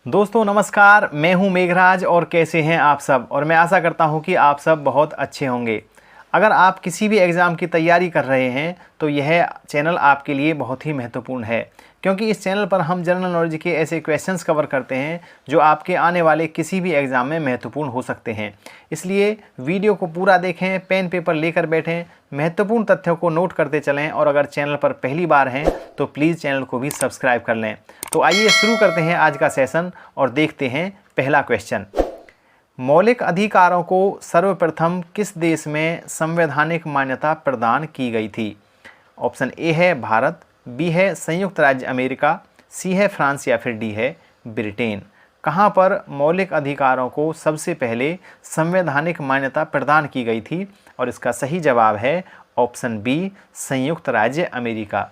दोस्तों नमस्कार, मैं हूं मेघराज और कैसे हैं आप सब। और मैं आशा करता हूं कि आप सब बहुत अच्छे होंगे। अगर आप किसी भी एग्ज़ाम की तैयारी कर रहे हैं तो यह चैनल आपके लिए बहुत ही महत्वपूर्ण है, क्योंकि इस चैनल पर हम जनरल नॉलेज के ऐसे क्वेश्चंस कवर करते हैं जो आपके आने वाले किसी भी एग्ज़ाम में महत्वपूर्ण हो सकते हैं। इसलिए वीडियो को पूरा देखें, पेन पेपर लेकर बैठें, महत्वपूर्ण तथ्यों को नोट करते चलें और अगर चैनल पर पहली बार हैं तो प्लीज़ चैनल को भी सब्सक्राइब कर लें। तो आइए शुरू करते हैं आज का सेशन और देखते हैं पहला क्वेश्चन। मौलिक अधिकारों को सर्वप्रथम किस देश में संवैधानिक मान्यता प्रदान की गई थी? ऑप्शन ए है भारत, बी है संयुक्त राज्य अमेरिका, सी है फ्रांस या फिर डी है ब्रिटेन। कहाँ पर मौलिक अधिकारों को सबसे पहले संवैधानिक मान्यता प्रदान की गई थी? और इसका सही जवाब है ऑप्शन बी, संयुक्त राज्य अमेरिका।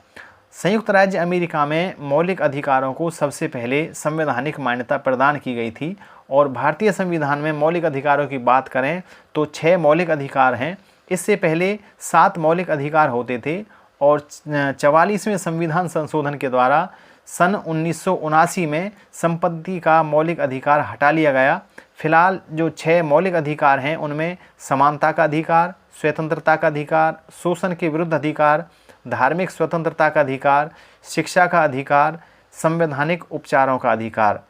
संयुक्त राज्य अमेरिका में मौलिक अधिकारों को सबसे पहले संवैधानिक मान्यता प्रदान की गई थी। और भारतीय संविधान में मौलिक अधिकारों की बात करें तो 6 मौलिक अधिकार हैं। इससे पहले 7 मौलिक अधिकार होते थे और 44वें संविधान संशोधन के द्वारा सन 1979 में संपत्ति का मौलिक अधिकार हटा लिया गया। फिलहाल जो 6 मौलिक अधिकार हैं उनमें समानता का अधिकार, स्वतंत्रता का अधिकार, शोषण के विरुद्ध अधिकार, धार्मिक स्वतंत्रता का अधिकार, शिक्षा का अधिकार, संवैधानिक उपचारों का अधिकार,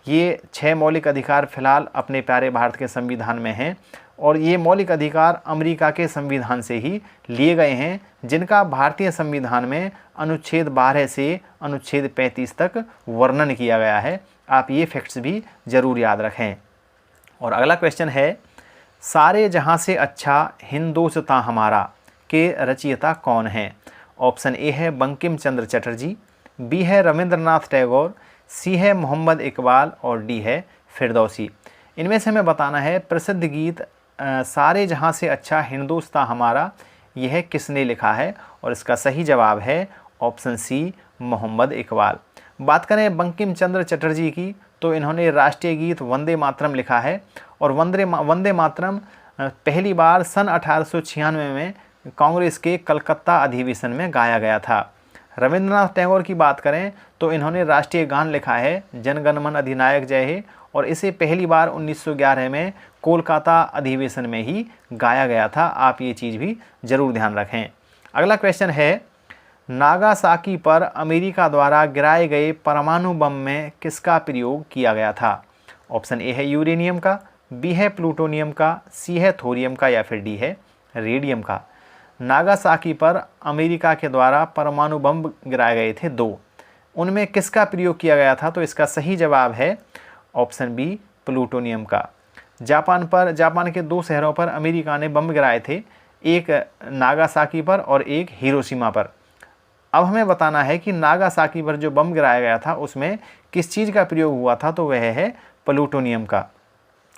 ये 6 मौलिक अधिकार फिलहाल अपने प्यारे भारत के संविधान में हैं। और ये मौलिक अधिकार अमेरिका के संविधान से ही लिए गए हैं, जिनका भारतीय संविधान में अनुच्छेद 12 से अनुच्छेद 35 तक वर्णन किया गया है। आप ये फैक्ट्स भी ज़रूर याद रखें। और अगला क्वेश्चन है, सारे जहाँ से अच्छा हिंदोस्तां हमारा के रचयिता कौन हैं? ऑप्शन ए है बंकिम चंद्र चटर्जी, बी है रविंद्रनाथ टैगोर, सी है मोहम्मद इकबाल और डी है फिरदौसी। इनमें से हमें बताना है प्रसिद्ध गीत सारे जहाँ से अच्छा हिंदोस्तां हमारा, यह किसने लिखा है? और इसका सही जवाब है ऑप्शन सी, मोहम्मद इकबाल। बात करें बंकिम चंद्र चटर्जी की तो इन्होंने राष्ट्रीय गीत वंदे मातरम लिखा है। और वंदे मातरम पहली बार सन 1896 में कांग्रेस के कलकत्ता अधिवेशन में गाया गया था। रविंद्रनाथ टैगोर की बात करें तो इन्होंने राष्ट्रीय गान लिखा है जन गण मन अधिनायक जय हे, और इसे पहली बार 1911 में कोलकाता अधिवेशन में ही गाया गया था। आप ये चीज़ भी ज़रूर ध्यान रखें। अगला क्वेश्चन है, नागासाकी पर अमेरिका द्वारा गिराए गए परमाणु बम में किसका प्रयोग किया गया था? ऑप्शन ए है यूरेनियम का, बी है प्लूटोनियम का, सी है थोरियम का या फिर डी है रेडियम का। नागासाकी पर अमेरिका के द्वारा परमाणु बम गिराए गए थे 2, उनमें किसका प्रयोग किया गया था? तो इसका सही जवाब है ऑप्शन बी, प्लूटोनियम का। जापान के 2 शहरों पर अमेरिका ने बम गिराए थे, एक नागासाकी पर और एक हिरोशिमा पर। अब हमें बताना है कि नागासाकी पर जो बम गिराया गया था उसमें किस चीज़ का प्रयोग हुआ था? तो वह है प्लूटोनियम का।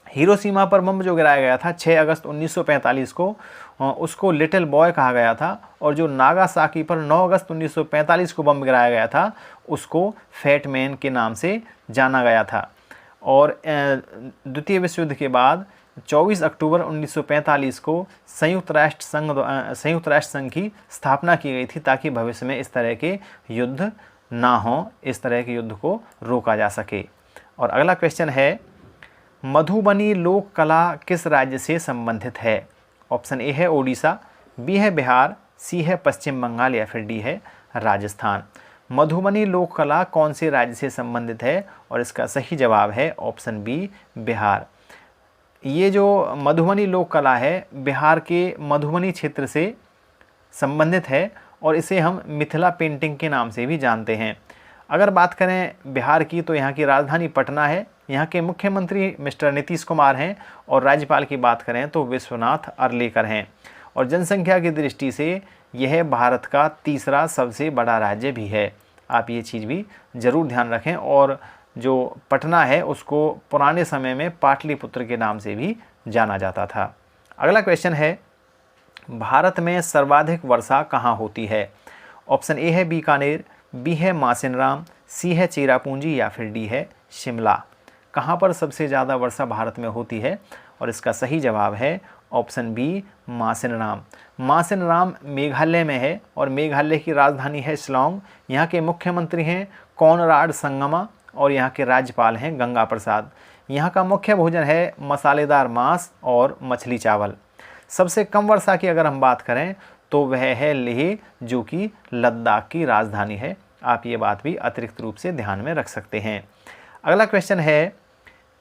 हिरोशिमा पर बम जो गिराया गया था 6 अगस्त 1945 को, उसको लिटिल बॉय कहा गया था। और जो नागासाकी पर 9 अगस्त 1945 को बम गिराया गया था उसको फैट मैन के नाम से जाना गया था। और द्वितीय विश्व युद्ध के बाद 24 अक्टूबर 1945 को संयुक्त राष्ट्र संघ की स्थापना की गई थी, ताकि भविष्य में इस तरह के युद्ध ना हो, इस तरह के युद्ध को रोका जा सके। और अगला क्वेश्चन है, मधुबनी लोक कला किस राज्य से संबंधित है? ऑप्शन ए है ओडिशा, बी है बिहार, सी है पश्चिम बंगाल या फिर डी है राजस्थान। मधुबनी लोक कला कौन से राज्य से संबंधित है? और इसका सही जवाब है ऑप्शन बी, बिहार। ये जो मधुबनी लोक कला है बिहार के मधुबनी क्षेत्र से संबंधित है और इसे हम मिथिला पेंटिंग के नाम से भी जानते हैं। अगर बात करें बिहार की तो यहाँ की राजधानी पटना है, यहाँ के मुख्यमंत्री मिस्टर नीतीश कुमार हैं और राज्यपाल की बात करें तो विश्वनाथ अर्लेकर हैं। और जनसंख्या की दृष्टि से यह भारत का तीसरा सबसे बड़ा राज्य भी है। आप ये चीज़ भी ज़रूर ध्यान रखें। और जो पटना है उसको पुराने समय में पाटलिपुत्र के नाम से भी जाना जाता था। अगला क्वेश्चन है, भारत में सर्वाधिक वर्षा कहाँ होती है? ऑप्शन ए है बीकानेर, बी है मासिनराम, सी है चेरापूंजी या फिर डी है शिमला। कहाँ पर सबसे ज़्यादा वर्षा भारत में होती है? और इसका सही जवाब है ऑप्शन बी, मासिनराम। मासिनराम मेघालय में है और मेघालय की राजधानी है शिलांग। यहाँ के मुख्यमंत्री हैं कोनराड संगमा और यहाँ के राज्यपाल हैं गंगा प्रसाद। यहाँ का मुख्य भोजन है मसालेदार मांस और मछली चावल। सबसे कम वर्षा की अगर हम बात करें तो वह है लेह, जो कि लद्दाख की राजधानी है। आप ये बात भी अतिरिक्त रूप से ध्यान में रख सकते हैं। अगला क्वेश्चन है,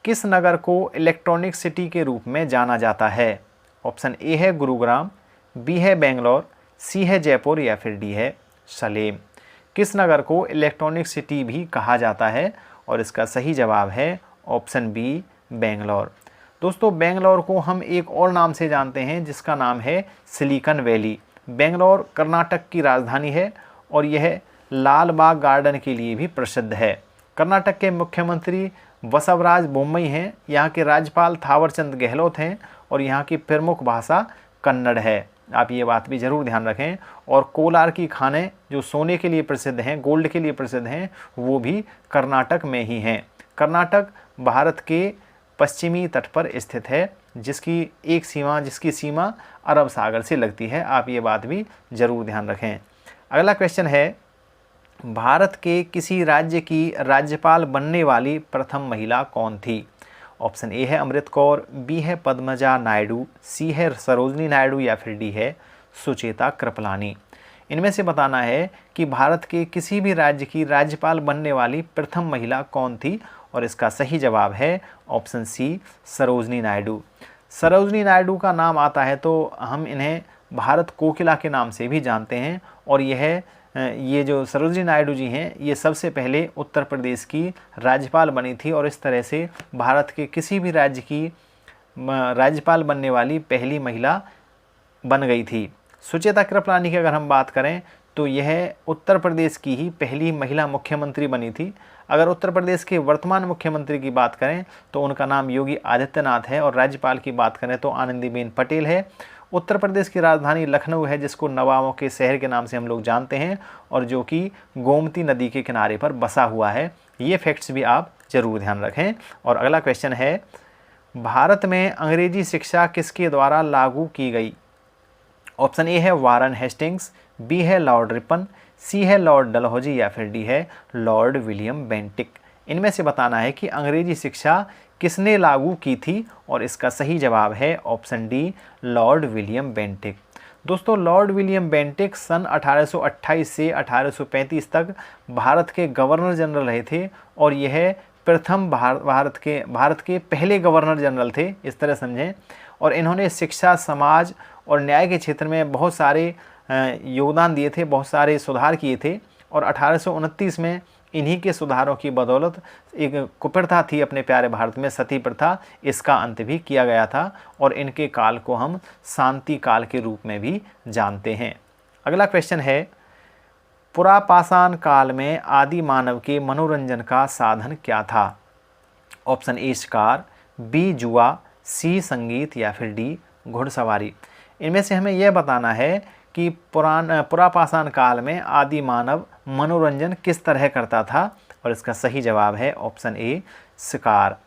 किस नगर को इलेक्ट्रॉनिक सिटी के रूप में जाना जाता है? ऑप्शन ए है गुरुग्राम, बी है बेंगलोर, सी है जयपुर या फिर डी है सलेम। किस नगर को इलेक्ट्रॉनिक सिटी भी कहा जाता है? और इसका सही जवाब है ऑप्शन बी बेंगलोर। दोस्तों, बेंगलोर को हम एक और नाम से जानते हैं जिसका नाम है सिलिकॉन वैली। बेंगलोर कर्नाटक की राजधानी है और यह लाल बाग गार्डन के लिए भी प्रसिद्ध है। कर्नाटक के मुख्यमंत्री बसवराज बोम्मई हैं। यहाँ के राज्यपाल थावरचंद गहलोत हैं और यहाँ की प्रमुख भाषा कन्नड़ है। आप ये बात भी ज़रूर ध्यान रखें। और कोलार की खानें जो सोने के लिए प्रसिद्ध हैं, गोल्ड के लिए प्रसिद्ध हैं, वो भी कर्नाटक में ही हैं। कर्नाटक भारत के पश्चिमी तट पर स्थित है, जिसकी सीमा अरब सागर से लगती है। आप ये बात भी ज़रूर ध्यान रखें। अगला क्वेश्चन है, भारत के किसी राज्य की राज्यपाल बनने वाली प्रथम महिला कौन थी? ऑप्शन ए है अमृत कौर, बी है पद्मजा नायडू, सी है सरोजनी नायडू या फिर डी है सुचेता कृपलानी। इनमें से बताना है कि भारत के किसी भी राज्य की राज्यपाल बनने वाली प्रथम महिला कौन थी, और इसका सही जवाब है ऑप्शन सी सरोजनी नायडू। सरोजनी नायडू का नाम आता है तो हम इन्हें भारत कोकिला के नाम से भी जानते हैं। और ये जो सरोजनी नायडू जी हैं, ये सबसे पहले उत्तर प्रदेश की राज्यपाल बनी थी और इस तरह से भारत के किसी भी राज्य की राज्यपाल बनने वाली पहली महिला बन गई थी। सुचेता कृपलानी की अगर हम बात करें तो यह उत्तर प्रदेश की ही पहली महिला मुख्यमंत्री बनी थी। अगर उत्तर प्रदेश के वर्तमान मुख्यमंत्री की बात करें तो उनका नाम योगी आदित्यनाथ है और राज्यपाल की बात करें तो आनंदीबेन पटेल है। उत्तर प्रदेश की राजधानी लखनऊ है, जिसको नवाबों के शहर के नाम से हम लोग जानते हैं और जो कि गोमती नदी के किनारे पर बसा हुआ है। ये फैक्ट्स भी आप ज़रूर ध्यान रखें। और अगला क्वेश्चन है, भारत में अंग्रेजी शिक्षा किसके द्वारा लागू की गई? ऑप्शन ए है वारन हेस्टिंग्स, बी है लॉर्ड रिपन, सी है लॉर्ड डलहौजी या फिर डी है लॉर्ड विलियम बेंटिक। इनमें से बताना है कि अंग्रेजी शिक्षा किसने लागू की थी, और इसका सही जवाब है option D Lord William Bentinck. दोस्तों, लॉर्ड विलियम बेंटिक सन 1828 से 1835 तक भारत के गवर्नर जनरल रहे थे और यह प्रथम भारत के पहले गवर्नर जनरल थे, इस तरह समझें। और इन्होंने शिक्षा, समाज और न्याय के क्षेत्र में बहुत सारे योगदान दिए थे, बहुत सारे सुधार किए थे। और 1829 में इन्हीं के सुधारों की बदौलत एक कुप्रथा थी अपने प्यारे भारत में, सती प्रथा, इसका अंत भी किया गया था और इनके काल को हम शांति काल के रूप में भी जानते हैं। अगला क्वेश्चन है, पुरापाषाण काल में आदि मानव के मनोरंजन का साधन क्या था? ऑप्शन ए शिकार, बी जुआ, सी संगीत या फिर डी घुड़सवारी। इनमें से हमें यह बताना है कि पुरापाषाण काल में आदि मानव मनोरंजन किस तरह करता था, और इसका सही जवाब है ऑप्शन ए शिकार।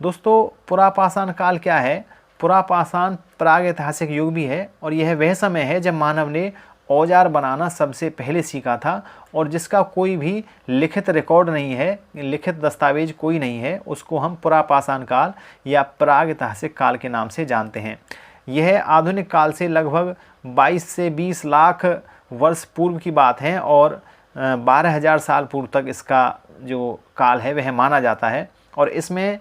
दोस्तों, पुरापाषाण काल क्या है? पुरापाषाण प्रागैतिहासिक युग भी है और यह वह समय है जब मानव ने औजार बनाना सबसे पहले सीखा था और जिसका कोई भी लिखित रिकॉर्ड नहीं है, लिखित दस्तावेज कोई नहीं है, उसको हम पुरापाषाण काल या प्रागैतिहासिक काल के नाम से जानते हैं। यह आधुनिक काल से लगभग 22 से 20 लाख वर्ष पूर्व की बात है और 12,000 साल पूर्व तक इसका जो काल है वह माना जाता है और इसमें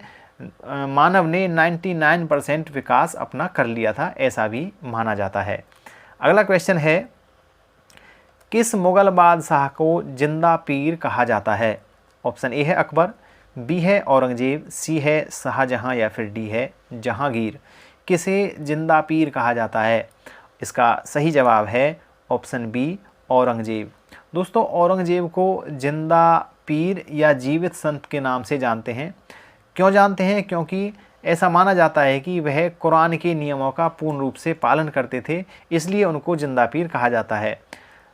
मानव ने 99% विकास अपना कर लिया था, ऐसा भी माना जाता है। अगला क्वेश्चन है, किस मुगल बादशाह को जिंदा पीर कहा जाता है? ऑप्शन ए है अकबर, बी है औरंगजेब, सी है शाहजहां या फिर डी है जहांगीर। किसे जिंदा पीर कहा जाता है? इसका सही जवाब है ऑप्शन बी औरंगजेब। दोस्तों, औरंगजेब को जिंदा पीर या जीवित संत के नाम से जानते हैं। क्यों जानते हैं? क्योंकि ऐसा माना जाता है कि वह कुरान के नियमों का पूर्ण रूप से पालन करते थे, इसलिए उनको जिंदा पीर कहा जाता है।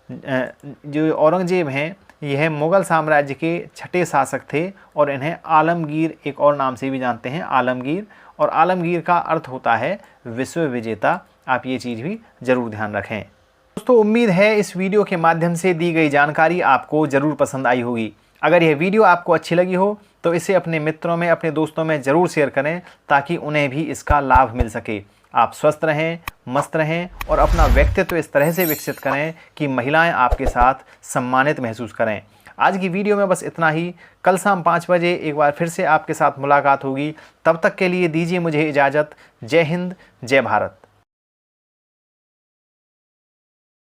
जो औरंगजेब हैं यह मुग़ल साम्राज्य के छठे शासक थे और इन्हें आलमगीर एक और नाम से भी जानते हैं, आलमगीर। और आलमगीर का अर्थ होता है विश्व विजेता। आप ये चीज़ भी ज़रूर ध्यान रखें। दोस्तों, उम्मीद है इस वीडियो के माध्यम से दी गई जानकारी आपको ज़रूर पसंद आई होगी। अगर यह वीडियो आपको अच्छी लगी हो तो इसे अपने मित्रों में, अपने दोस्तों में ज़रूर शेयर करें ताकि उन्हें भी इसका लाभ मिल सके। आप स्वस्थ रहें, मस्त रहें और अपना व्यक्तित्व इस तरह से विकसित करें कि महिलाएं आपके साथ सम्मानित महसूस करें। आज की वीडियो में बस इतना ही। कल शाम 5 बजे एक बार फिर से आपके साथ मुलाकात होगी। तब तक के लिए दीजिए मुझे इजाज़त। जय हिंद, जय भारत।